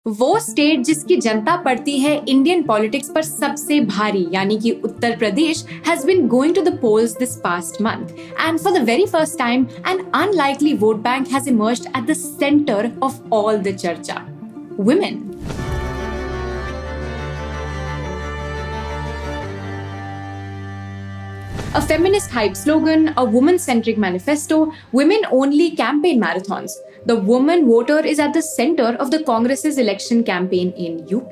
वो स्टेट जिसकी जनता पड़ती है इंडियन पॉलिटिक्स पर सबसे भारी यानी कि Uttar Pradesh has been going to the polls this past month, and for the very first time an unlikely vote bank has emerged at the center of all the charcha: women. A feminist hype slogan, a woman-centric manifesto, women-only campaign marathons. The woman voter is at the center of the Congress's election campaign in UP.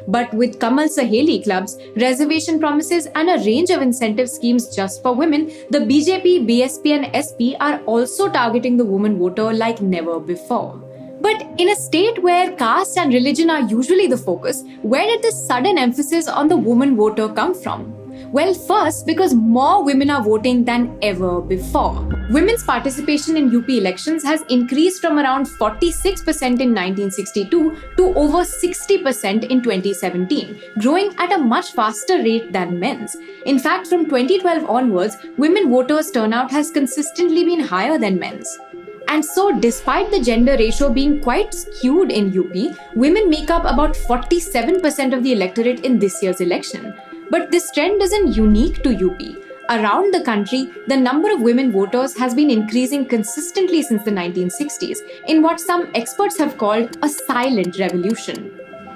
But with Kamal Saheli clubs, reservation promises and a range of incentive schemes just for women, the BJP, BSP and SP are also targeting the woman voter like never before. But in a state where caste and religion are usually the focus, where did this sudden emphasis on the woman voter come from? Well, first, because more women are voting than ever before. Women's participation in UP elections has increased from around 46% in 1962 to over 60% in 2017, growing at a much faster rate than men's. In fact, from 2012 onwards, women voters' turnout has consistently been higher than men's. And so, despite the gender ratio being quite skewed in UP, women make up about 47% of the electorate in this year's election. But this trend isn't unique to UP. Around the country, the number of women voters has been increasing consistently since the 1960s, in what some experts have called a silent revolution.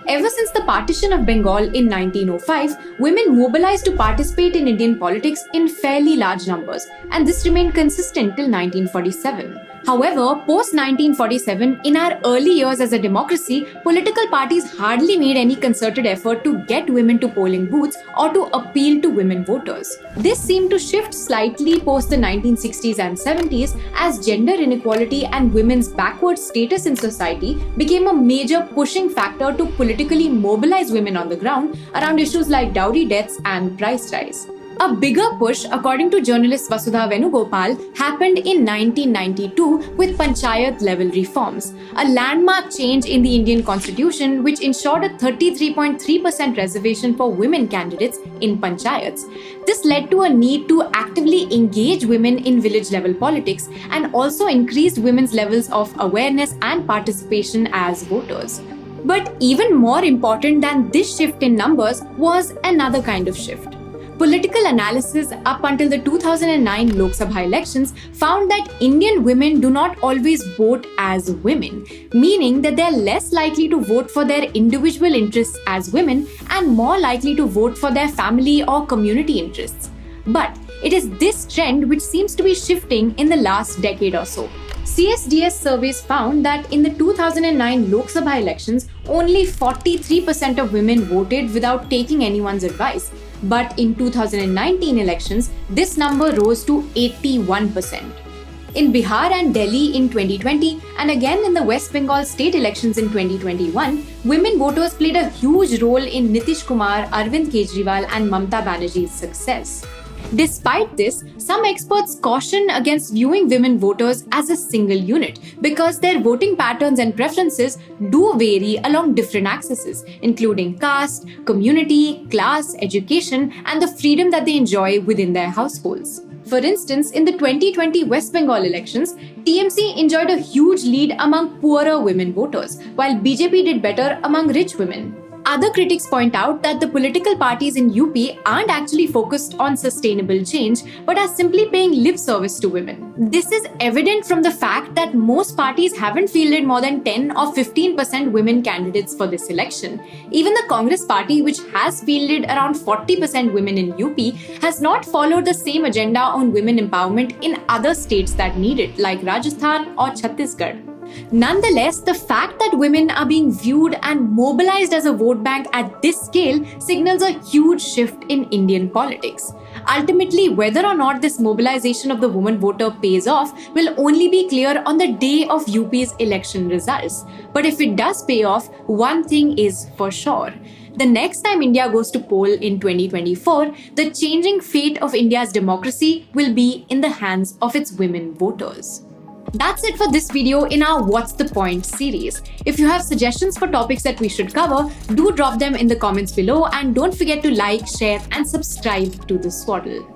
Ever since the partition of Bengal in 1905, women mobilized to participate in Indian politics in fairly large numbers, and this remained consistent till 1947. However, post-1947, in our early years as a democracy, political parties hardly made any concerted effort to get women to polling booths or to appeal to women voters. This seemed to shift slightly post the 1960s and 70s as gender inequality and women's backward status in society became a major pushing factor to politically mobilize women on the ground around issues like dowry deaths and price rise. A bigger push, according to journalist Vasudha Venugopal, happened in 1992 with panchayat-level reforms, a landmark change in the Indian constitution which ensured a 33.3% reservation for women candidates in panchayats. This led to a need to actively engage women in village-level politics and also increased women's levels of awareness and participation as voters. But even more important than this shift in numbers was another kind of shift. Political analysis up until the 2009 Lok Sabha elections found that Indian women do not always vote as women, meaning that they are less likely to vote for their individual interests as women and more likely to vote for their family or community interests. But it is this trend which seems to be shifting in the last decade or so. CSDS surveys found that in the 2009 Lok Sabha elections, only 43% of women voted without taking anyone's advice. But in 2019 elections, this number rose to 81%. In Bihar and Delhi in 2020, and again in the West Bengal state elections in 2021, women voters played a huge role in Nitish Kumar, Arvind Kejriwal and Mamata Banerjee's success. Despite this, some experts caution against viewing women voters as a single unit because their voting patterns and preferences do vary along different axes, including caste, community, class, education, and the freedom that they enjoy within their households. For instance, in the 2020 West Bengal elections, TMC enjoyed a huge lead among poorer women voters, while BJP did better among rich women. Other critics point out that the political parties in UP aren't actually focused on sustainable change, but are simply paying lip service to women. This is evident from the fact that most parties haven't fielded more than 10 or 15% women candidates for this election. Even the Congress party, which has fielded around 40% women in UP, has not followed the same agenda on women empowerment in other states that need it, like Rajasthan or Chhattisgarh. Nonetheless, the fact that women are being viewed and mobilized as a vote bank at this scale signals a huge shift in Indian politics. Ultimately, whether or not this mobilization of the woman voter pays off will only be clear on the day of UP's election results. But if it does pay off, one thing is for sure. The next time India goes to poll in 2024, the changing fate of India's democracy will be in the hands of its women voters. That's it for this video in our What's the Point series. If you have suggestions for topics that we should cover, do drop them in the comments below and don't forget to like, share and subscribe to the Swaddle.